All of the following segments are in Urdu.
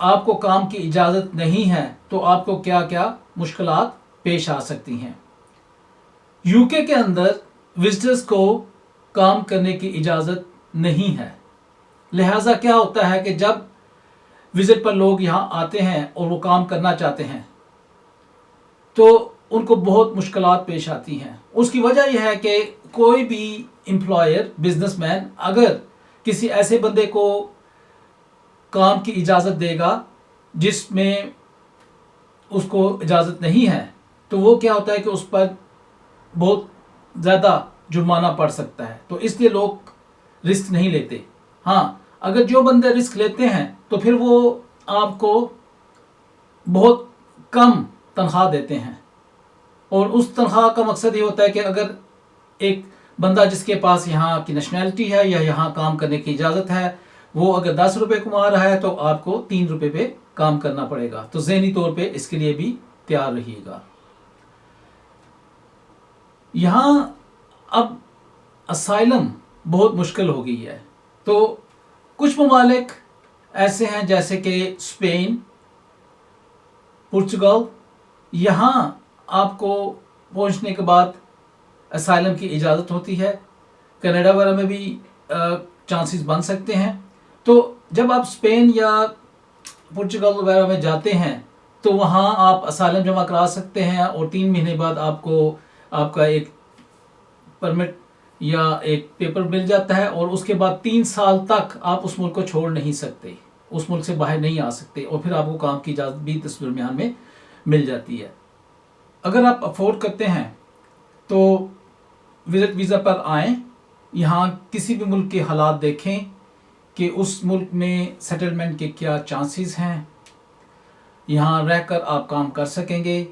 آپ کو کام کی اجازت نہیں ہے تو آپ کو کیا کیا مشکلات پیش آ سکتی ہیں۔ UK کے اندر وزٹرز کو کام کرنے کی اجازت نہیں ہے، لہٰذا کیا ہوتا ہے کہ جب وزٹ پر لوگ یہاں آتے ہیں اور وہ کام کرنا چاہتے ہیں تو ان کو بہت مشکلات پیش آتی ہیں۔ اس کی وجہ یہ ہے کہ کوئی بھی امپلائر، بزنس مین اگر کسی ایسے بندے کو کام کی اجازت دے گا جس میں اس کو اجازت نہیں ہے تو وہ کیا ہوتا ہے کہ اس پر بہت زیادہ جرمانہ پڑ سکتا ہے، تو اس لیے لوگ رسک نہیں لیتے۔ ہاں، اگر جو بندے رسک لیتے ہیں تو پھر وہ آپ کو بہت کم تنخواہ دیتے ہیں، اور اس تنخواہ کا مقصد یہ ہوتا ہے کہ اگر ایک بندہ جس کے پاس یہاں کی نیشنلٹی ہے یا یہاں کام کرنے کی اجازت ہے، وہ اگر 10 روپے کما رہا ہے تو آپ کو 3 روپے پہ کام کرنا پڑے گا، تو ذہنی طور پہ اس کے لیے بھی تیار رہیے گا۔ یہاں اب اسائلم بہت مشکل ہو گئی ہے، تو کچھ ممالک ایسے ہیں جیسے کہ اسپین، پرتگال، یہاں آپ کو پہنچنے کے بعد اسائلم کی اجازت ہوتی ہے۔ کینیڈا وغیرہ میں بھی چانسز بن سکتے ہیں۔ تو جب آپ اسپین یا پرتگال وغیرہ میں جاتے ہیں تو وہاں آپ اسائلم جمع کرا سکتے ہیں، اور 3 مہینے بعد آپ کو آپ کا ایک پرمٹ یا ایک پیپر مل جاتا ہے، اور اس کے بعد 3 سال تک آپ اس ملک کو چھوڑ نہیں سکتے، اس ملک سے باہر نہیں آ سکتے، اور پھر آپ کو کام کی اجازت بھی اس درمیان میں مل جاتی ہے۔ اگر آپ افورڈ کرتے ہیں تو وزٹ ویزا پر آئیں، یہاں کسی بھی ملک کے حالات دیکھیں کہ اس ملک میں سیٹلمنٹ کے کیا چانسز ہیں، یہاں رہ کر آپ کام کر سکیں گے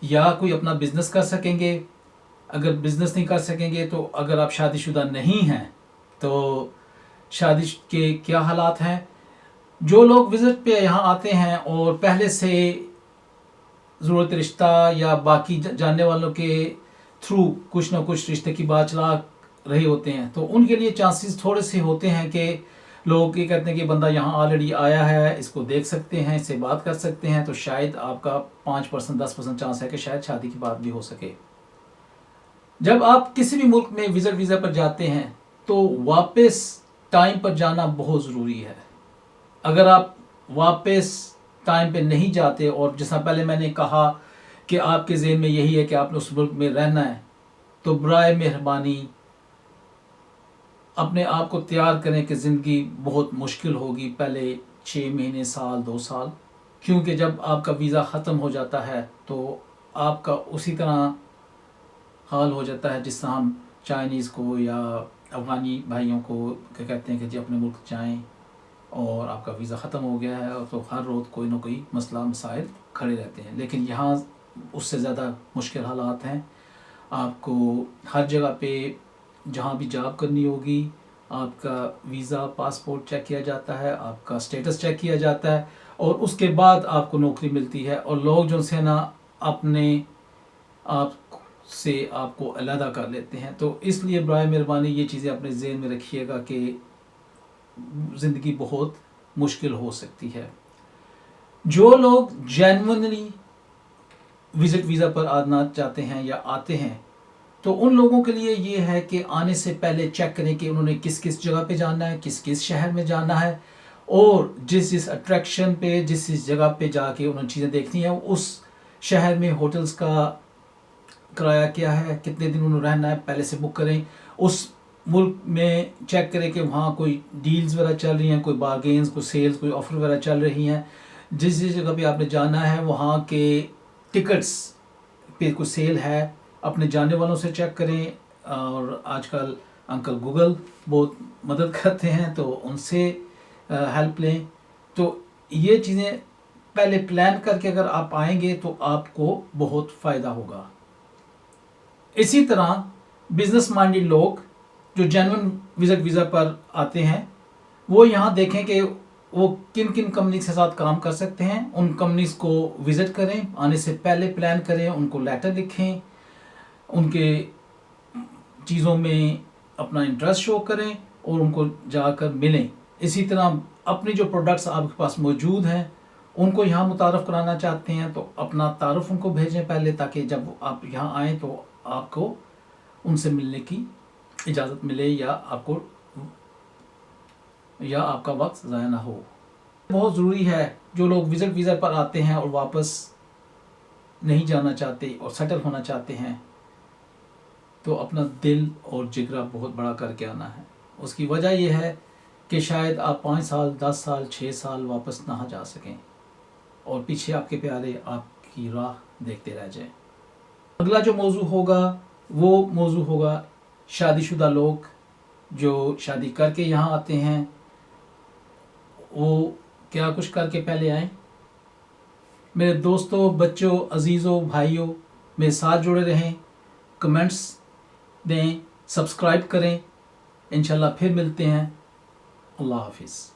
یا کوئی اپنا بزنس کر سکیں گے۔ اگر بزنس نہیں کر سکیں گے تو اگر آپ شادی شدہ نہیں ہیں تو شادی کے کیا حالات ہیں۔ جو لوگ وزٹ پہ یہاں آتے ہیں اور پہلے سے ضرورت رشتہ یا باقی جاننے والوں کے تھرو کچھ نہ کچھ رشتے کی بات چلا رہے ہوتے ہیں، تو ان کے لیے چانسز تھوڑے سے ہوتے ہیں کہ لوگ یہ کہتے ہیں کہ بندہ یہاں آلریڈی آیا ہے، اس کو دیکھ سکتے ہیں، اس سے بات کر سکتے ہیں، تو شاید آپ کا 5% 10% چانس ہے کہ شاید شادی کی بات بھی ہو سکے۔ جب آپ کسی بھی ملک میں وزٹ ویزا پر جاتے ہیں تو واپس ٹائم پر جانا بہت ضروری ہے۔ اگر آپ واپس ٹائم پہ نہیں جاتے، اور جیسا پہلے میں نے کہا کہ آپ کے ذہن میں یہی ہے کہ آپ نے اس ملک میں رہنا ہے، تو برائے مہربانی اپنے آپ کو تیار کریں کہ زندگی بہت مشکل ہوگی پہلے 6 مہینے، سال، 2 سال، کیونکہ جب آپ کا ویزا ختم ہو جاتا ہے تو آپ کا اسی طرح حال ہو جاتا ہے جس طرح ہم چائنیز کو یا افغانی بھائیوں کو کہتے ہیں کہ جی اپنے ملک جائیں اور آپ کا ویزا ختم ہو گیا ہے، تو ہر روز کوئی نہ کوئی مسئلہ مسائل کھڑے رہتے ہیں۔ لیکن یہاں اس سے زیادہ مشکل حالات ہیں۔ آپ کو ہر جگہ پہ جہاں بھی جاب کرنی ہوگی آپ کا ویزا، پاسپورٹ چیک کیا جاتا ہے، آپ کا سٹیٹس چیک کیا جاتا ہے، اور اس کے بعد آپ کو نوکری ملتی ہے، اور لوگ جو سے نا اپنے آپ سے آپ کو علیحدہ کر لیتے ہیں۔ تو اس لیے برائے مہربانی یہ چیزیں اپنے ذہن میں رکھیے گا کہ زندگی بہت مشکل ہو سکتی ہے۔ جو لوگ جینونلی وزٹ ویزا پر آنا چاہتے ہیں یا آتے ہیں تو ان لوگوں کے لیے یہ ہے کہ آنے سے پہلے چیک کریں کہ انہوں نے کس کس جگہ پہ جانا ہے، کس کس شہر میں جانا ہے، اور جس اٹریکشن پہ، جس جگہ پہ جا کے انہوں نے چیزیں دیکھنی ہیں، اس شہر میں ہوٹلز کا کرایہ کیا ہے، کتنے دن انہوں نے رہنا ہے، پہلے سے بک کریں۔ اس ملک میں چیک کریں کہ وہاں کوئی ڈیلز وغیرہ چل رہی ہیں، کوئی بارگینز، کوئی سیلز، کوئی آفر وغیرہ چل رہی ہیں۔ جس جگہ پہ آپ نے جانا ہے وہاں کے ٹکٹس پہ کوئی سیل ہے، اپنے جاننے والوں سے چیک کریں، اور آج کل انکل گوگل بہت مدد کرتے ہیں تو ان سے ہیلپ لیں۔ تو یہ چیزیں پہلے پلان کر کے اگر آپ آئیں گے تو آپ کو بہت فائدہ ہوگا۔ اسی طرح بزنس مائنڈڈ لوگ جو جینون وزٹ ویزا پر آتے ہیں وہ یہاں دیکھیں کہ وہ کن کن کمپنیز کے ساتھ کام کر سکتے ہیں، ان کمپنیز کو وزٹ کریں، آنے سے پہلے پلان کریں، ان کو لیٹر لکھیں، ان کے چیزوں میں اپنا انٹرسٹ شو کریں اور ان کو جا کر ملیں۔ اسی طرح اپنی جو پروڈکٹس آپ کے پاس موجود ہیں ان کو یہاں متعارف کرانا چاہتے ہیں تو اپنا تعارف ان کو بھیجیں پہلے، تاکہ جب آپ یہاں آئیں تو آپ کو ان سے ملنے کی اجازت ملے یا آپ کا وقت ضائع نہ ہو۔ بہت ضروری ہے جو لوگ وزٹ ویزا پر آتے ہیں اور واپس نہیں جانا چاہتے اور سیٹل ہونا چاہتے ہیں تو اپنا دل اور جگرا بہت بڑا کر کے آنا ہے۔ اس کی وجہ یہ ہے کہ شاید آپ 5 سال 10 سال 6 سال واپس نہ جا سکیں اور پیچھے آپ کے پیارے آپ کی راہ دیکھتے رہ جائیں۔ اگلا جو موضوع ہوگا وہ موضوع ہوگا شادی شدہ لوگ جو شادی کر کے یہاں آتے ہیں، وہ کیا کچھ کر کے پہلے آئیں۔ میرے دوستوں، بچوں، عزیزوں، بھائیوں، میرے ساتھ جڑے رہیں، کمنٹس دیں، سبسکرائب کریں۔ انشاءاللہ پھر ملتے ہیں۔ اللہ حافظ۔